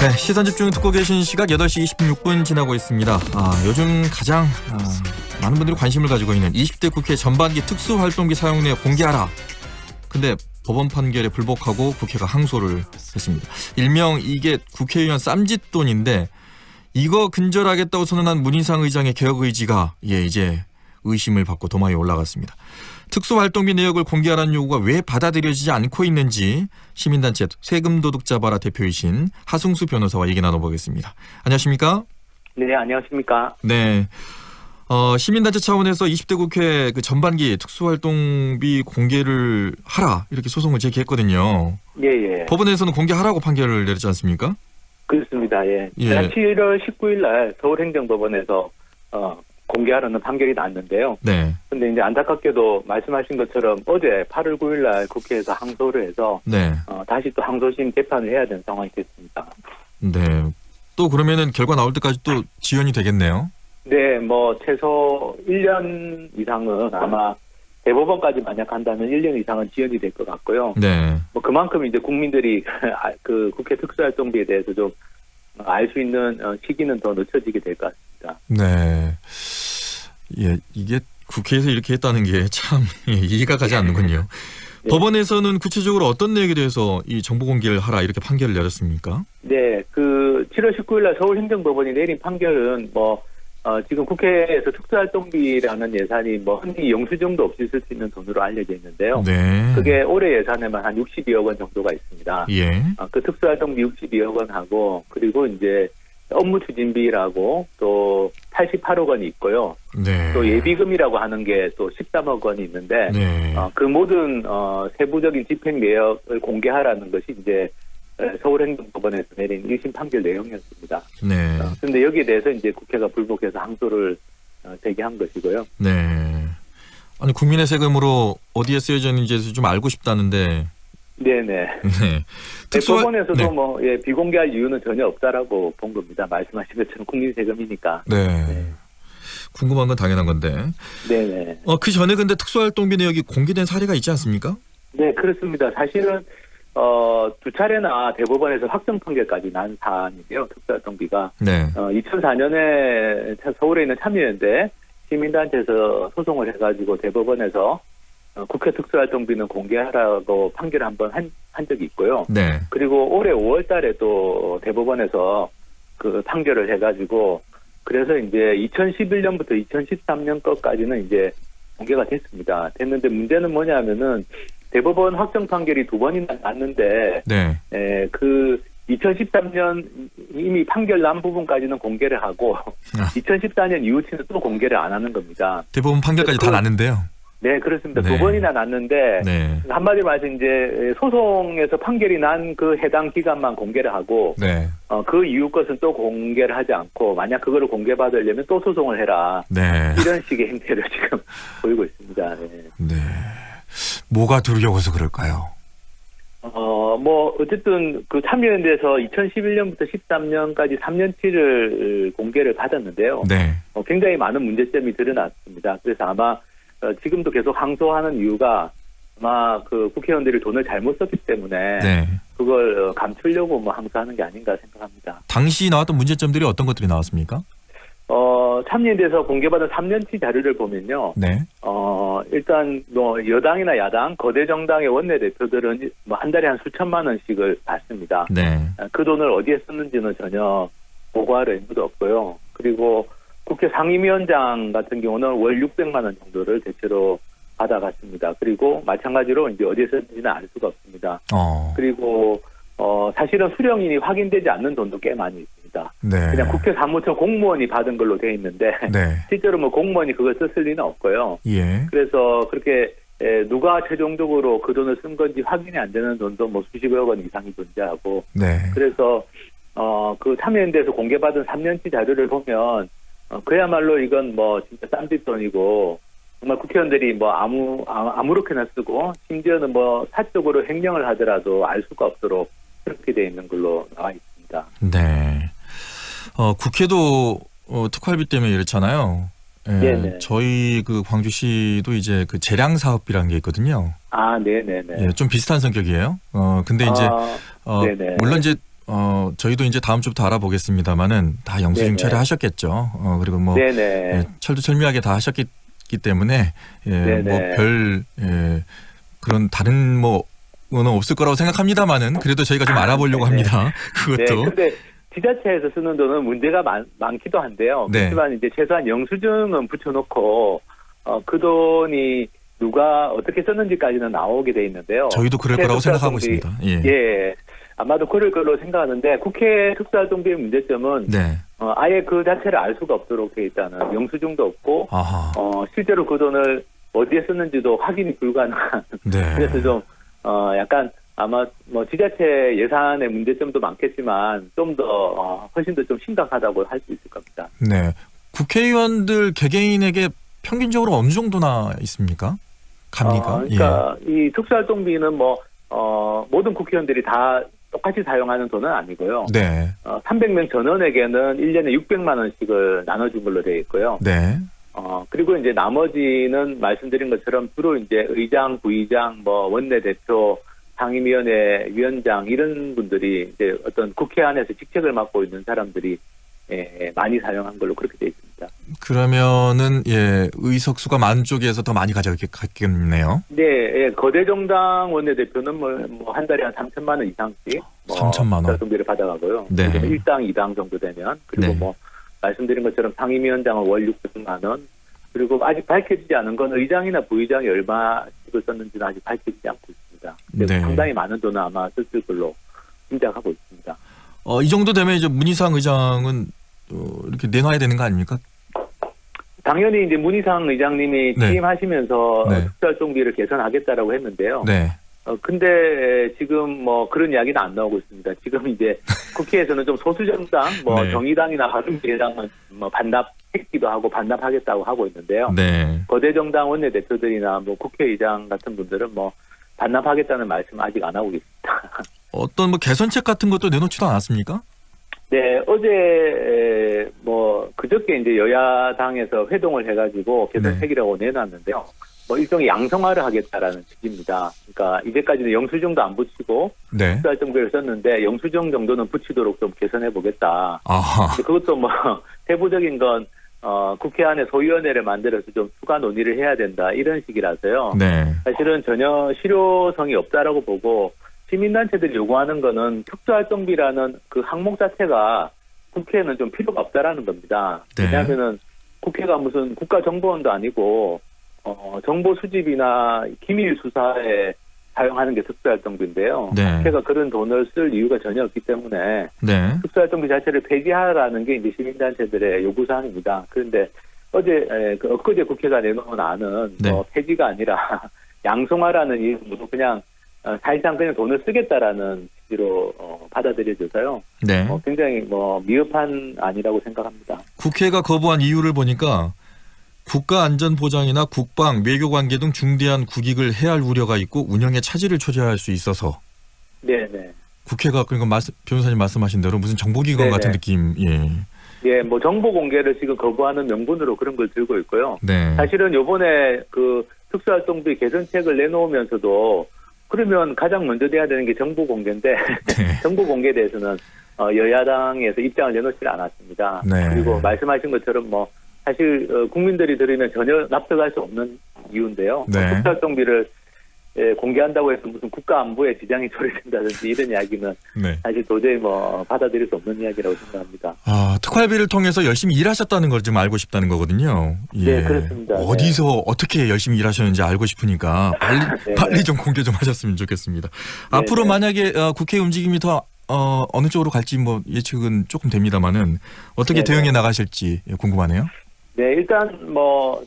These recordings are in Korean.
네, 시선집중 듣고 계신 시각 8시 26분 지나고 있습니다. 요즘 가장 많은 분들이 관심을 가지고 있는 20대 국회 전반기 특수활동비 사용 내역 공개하라. 근데 법원 판결에 불복하고 국회가 항소를 했습니다. 일명 이게 국회의원 쌈짓돈인데 이거 근절하겠다고 선언한 문희상 의장의 개혁 의지가 이제 의심을 받고 도마에 올라갔습니다. 특수활동비 내역을 공개하라는 요구가 왜 받아들여지지 않고 있는지 시민단체 세금도둑 잡아라 대표이신 하승수 변호사와 얘기 나눠보겠습니다. 안녕하십니까? 네, 안녕하십니까? 네. 시민단체 차원에서 20대 국회 그 전반기 특수활동비 공개를 하라 이렇게 소송을 제기했거든요. 예. 법원에서는 공개하라고 판결을 내렸지 않습니까? 그렇습니다. 예. 지난 7월 19일 날 서울행정법원에서 공개하라는 판결이 났는데요. 네. 근데 이제 안타깝게도 말씀하신 것처럼 어제 8월 9일 날 국회에서 항소를 해서 네. 다시 또 항소심 재판을 해야 되는 상황이 됐습니다. 네. 또 그러면은 결과 나올 때까지 또 지연이 되겠네요. 네, 뭐 최소 1년 이상은 아마 대법원까지 만약 간다면 1년 이상은 지연이 될 것 같고요. 네. 뭐 그만큼 이제 국민들이 그 국회 특수활동비에 대해서 좀 알 수 있는 시기는 더 늦춰지게 될 것 같습니다. 네. 예, 이게 국회에서 이렇게 했다는 게 참 이해가 가지 않는군요. 네. 법원에서는 구체적으로 어떤 내용에 대해서 이 정보 공개를 하라 이렇게 판결을 내렸습니까? 네, 그 7월 19일 날 서울행정법원이 내린 판결은 지금 국회에서 특수활동비라는 예산이 흔히 영수증도 없이 쓸 수 있는 돈으로 알려져 있는데요. 네. 그게 올해 예산에만 한 62억 원 정도가 있습니다. 예. 그 특수활동비 62억 원하고 그리고 이제 업무 추진비라고 또 88억 원이 있고요. 네. 또 예비금이라고 하는 게 또 13억 원이 있는데 네. 그 모든 세부적인 집행 내역을 공개하라는 것이 이제 서울행정법원에서 내린 1심 판결 내용이었습니다. 네. 그런데 여기에 대해서 이제 국회가 불복해서 항소를 제기한 것이고요. 네. 아니 국민의 세금으로 어디에 쓰여져 있는지에서 좀 알고 싶다는데. 네네. 네. 법원에서도 비공개할 이유는 전혀 없다라고 본 겁니다. 말씀하신 것처럼 국민 세금이니까. 네. 네. 궁금한 건 당연한 건데. 네네. 그 전에 근데 특수활동비 내역이 공개된 사례가 있지 않습니까? 네, 그렇습니다. 사실은 두 차례나 대법원에서 확정 판결까지 난 사안이고요. 특수활동비가. 네. 2004년에 서울에 있는 참여연대 시민단체에서 소송을 해가지고 대법원에서 국회 특수활동비는 공개하라고 판결을 한번 한 적이 있고요. 네. 그리고 올해 5월 달에 또 대법원에서 그 판결을 해가지고 그래서 이제 2011년부터 2013년 것까지는 이제 공개가 됐습니다. 됐는데 문제는 뭐냐면은 대법원 확정 판결이 두 번이나 났는데, 네. 그 2013년 이미 판결 난 부분까지는 공개를 하고 2014년 이후치는 또 공개를 안 하는 겁니다. 대법원 판결까지 다 났는데요. 네, 그렇습니다. 네. 두 번이나 났는데 네. 한마디로 말해서 이제 소송에서 판결이 난 그 해당 기간만 공개를 하고 네. 그 이후 것은 또 공개를 하지 않고 만약 그거를 공개받으려면 또 소송을 해라. 네. 이런 식의 행태를 지금 보이고 있습니다. 네. 네. 뭐가 두려워서 그럴까요? 어쨌든 그 참여연대에서 2011년부터 13년까지 3년치를 공개를 받았는데요. 네. 굉장히 많은 문제점이 드러났습니다. 그래서 아마 지금도 계속 항소하는 이유가 아마 그 국회의원들이 돈을 잘못 썼기 때문에 네. 그걸 감추려고 항소하는 게 아닌가 생각합니다. 당시 나왔던 문제점들이 어떤 것들이 나왔습니까? 참여연대에서 공개받은 3년치 자료를 보면요. 네. 일단 여당이나 야당, 거대 정당의 원내대표들은 한 달에 한 수천만 원씩을 받습니다. 네. 그 돈을 어디에 썼는지는 전혀 보고할 의무도 없고요. 그리고 국회 상임위원장 같은 경우는 월 600만 원 정도를 대체로 받아갔습니다. 그리고 마찬가지로 이제 어디에 썼는지는 알 수가 없습니다. 그리고 사실은 수령인이 확인되지 않는 돈도 꽤 많이 있습니다. 네. 그냥 국회 사무처 공무원이 받은 걸로 돼 있는데 네. 실제로 공무원이 그걸 썼을 리는 없고요. 예. 그래서 그렇게 누가 최종적으로 그 돈을 쓴 건지 확인이 안 되는 돈도 수십억 원 이상이 존재하고. 네. 그래서 그 참여연대에서 공개받은 3년치 자료를 보면 그야말로 이건 진짜 쌈짓돈이고 정말 국회의원들이 아무렇게나 쓰고 심지어는 사적으로 횡령을 하더라도 알 수가 없도록 그렇게 돼 있는 걸로 나와 있습니다. 네. 국회도 특활비 때문에 이렇잖아요. 예, 네네. 저희 그 광주시도 이제 그 재량 사업비라는 게 있거든요. 네네네. 예, 좀 비슷한 성격이에요. 근데 이제 네네. 물론 이제 저희도 이제 다음 주부터 알아보겠습니다만은 다 영수증 네네. 처리하셨겠죠. 그리고 뭐 네네. 예, 철두철미하게 다 하셨기 때문에 네네. 뭐별 그런 다른 뭐는 없을 거라고 생각합니다만은 그래도 저희가 좀 알아보려고 네네. 합니다. 네, 그것도. 근데 지자체에서 쓰는 돈은 문제가 많기도 한데요. 네. 그렇지만 이제 최소한 영수증은 붙여놓고 그 돈이 누가 어떻게 썼는지까지는 나오게 돼 있는데요. 저희도 그럴 거라고 생각하고 있습니다. 예. 예, 아마도 그럴 걸로 생각하는데 국회 특수활동비의 문제점은 네. 아예 그 자체를 알 수가 없도록 돼 있다는 영수증도 없고 아하. 실제로 그 돈을 어디에 썼는지도 확인이 불가능한 네. 그래서 좀 약간 아마 뭐 지자체 예산의 문제점도 많겠지만 좀 더 훨씬 더 좀 심각하다고 할 수 있을 겁니다. 네. 국회의원들 개개인에게 평균적으로 어느 정도나 있습니까? 갑니까? 그러니까 이 특수활동비는 모든 국회의원들이 다 똑같이 사용하는 돈은 아니고요. 네. 300명 전원에게는 1년에 600만 원씩을 나눠준 걸로 되어 있고요. 네. 그리고 이제 나머지는 말씀드린 것처럼 주로 이제 의장, 부의장, 원내대표, 상임위원회 위원장 이런 분들이 이제 어떤 국회 안에서 직책을 맡고 있는 사람들이 많이 사용한 걸로 그렇게 되어 있습니다. 그러면은 의석수가 많은 쪽에서 더 많이 가져갔겠네요. 네, 예, 거대 정당 원내대표는 한 달에 한 3천만 원 이상씩 3천만 원 정비를 받아가고요. 네. 1당 2당 정도 되면 그리고 네. 말씀드린 것처럼 상임위원장은 월 600만 원 그리고 아직 밝혀지지 않은 건 의장이나 부의장이 얼마씩을 썼는지는 아직 밝혀지지 않고 있습니다. 네. 상당히 많은 돈을 아마 썼을 걸로 짐작하고 있습니다. 이 정도 되면 이제 문희상 의장은 이렇게 내놔야 되는 거 아닙니까? 당연히 이제 문희상 의장님이 네. 취임하시면서 네. 특수활동비를 개선하겠다고 했는데요. 네. 근데 지금 그런 이야기는 안 나오고 있습니다. 지금 이제 국회에서는 좀 소수정당, 네. 정의당이나 바른미래당은 반납했기도 하고 반납하겠다고 하고 있는데요. 네. 거대 정당 원내대표들이나 국회의장 같은 분들은 반납하겠다는 말씀 아직 안 하고 있습니다. 어떤 개선책 같은 것도 내놓지도 않았습니까? 네, 어제 그저께 이제 여야당에서 회동을 해가지고 개선책이라고 내놨는데요. 일종의 양성화를 하겠다라는 취지입니다. 그러니까 이제까지는 영수증도 안 붙이고 네. 특수활동비를 썼는데 영수증 정도는 붙이도록 좀 개선해 보겠다. 아하. 그것도 세부적인 건 국회 안에 소위원회를 만들어서 좀 추가 논의를 해야 된다 이런 식이라서요. 네. 사실은 전혀 실효성이 없다라고 보고 시민단체들이 요구하는 거는 특수활동비라는 그 항목 자체가 국회에는 좀 필요가 없다라는 겁니다. 네. 왜냐하면은 국회가 무슨 국가정보원도 아니고 정보 수집이나 기밀 수사에 사용하는 게 특수활동비인데요. 네. 국회가 그런 돈을 쓸 이유가 전혀 없기 때문에 네. 특수활동비 자체를 폐지하라는 게 이제 시민단체들의 요구사항입니다. 그런데 엊그제 국회가 내놓은 안은 네. 폐지가 아니라 양성화라는 이유로 그냥 사실상 그냥 돈을 쓰겠다라는 취지로 받아들여져서요. 네. 굉장히 미흡한 안이라고 생각합니다. 국회가 거부한 이유를 보니까 국가안전보장이나 국방, 외교관계 등 중대한 국익을 해할 우려가 있고 운영에 차질을 초래할 수 있어서 네네. 국회가 그러니까 변호사님 말씀하신 대로 무슨 정보기관 네네. 같은 느낌. 예. 예, 정보 공개를 지금 거부하는 명분으로 그런 걸 들고 있고요. 네. 사실은 요번에 그 특수활동비 개선책을 내놓으면서도 그러면 가장 먼저 돼야 되는 게 정보 공개인데 네. 정보 공개에 대해서는 여야당에서 입장을 내놓지 않았습니다. 네. 그리고 말씀하신 것처럼 사실 국민들이 들으면 전혀 납득할 수 없는 이유인데요. 네. 특수활동비를 공개한다고 해서 무슨 국가 안보에 지장이 초래된다든지 이런 이야기는 네. 사실 도저히 받아들일 수 없는 이야기라고 생각합니다. 특활비를 통해서 열심히 일하셨다는 걸 좀 알고 싶다는 거거든요. 예. 네, 그렇습니다. 어디서 어떻게 열심히 일하셨는지 알고 싶으니까 빨리 좀 공개 좀 하셨으면 좋겠습니다. 앞으로 만약에 국회 움직임이 더 어느 쪽으로 갈지 예측은 조금 됩니다만은 어떻게 네네. 대응해 나가실지 궁금하네요. 네, 일단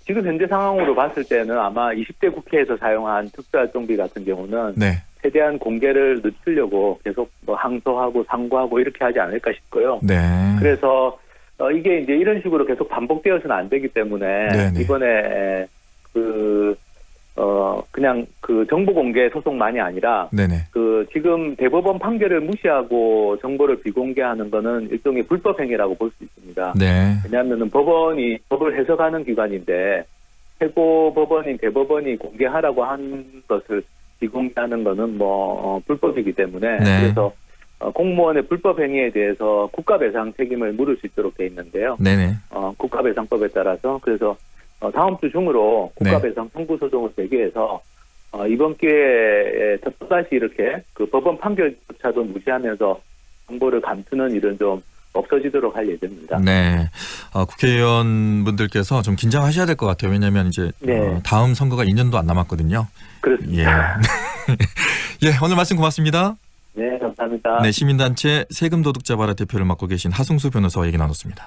지금 현재 상황으로 봤을 때는 아마 20대 국회에서 사용한 특수활동비 같은 경우는 네. 최대한 공개를 늦추려고 계속 항소하고 상고하고 이렇게 하지 않을까 싶고요. 네. 그래서 이게 이제 이런 식으로 계속 반복되어서는 안 되기 때문에 네네. 이번에 그냥 정보 공개 소송만이 아니라 네네. 지금 대법원 판결을 무시하고 정보를 비공개하는 거는 일종의 불법 행위라고 볼 수 있습니다. 네. 왜냐하면 법원이 법을 해석하는 기관인데 최고 법원인 대법원이 공개하라고 한 것을 비공개하는 거는 불법이기 때문에 네. 그래서 공무원의 불법 행위에 대해서 국가배상 책임을 물을 수 있도록 돼 있는데요. 네네. 국가배상법에 따라서 그래서 다음 주 중으로 네. 국가배상 청구 소송을 제기해서 이번 기회에 또다시 이렇게 그 법원 판결조차도 무시하면서 정보를 감추는 일은 좀 없어지도록 할 예정입니다. 네. 국회의원분들께서 좀 긴장하셔야 될 것 같아요. 왜냐하면 이제 네. 다음 선거가 2년도 안 남았거든요. 예. 그렇습니다. 예, 오늘 말씀 고맙습니다. 네, 감사합니다. 네, 시민단체 세금도둑 잡아라 대표를 맡고 계신 하승수 변호사와 얘기 나눴습니다.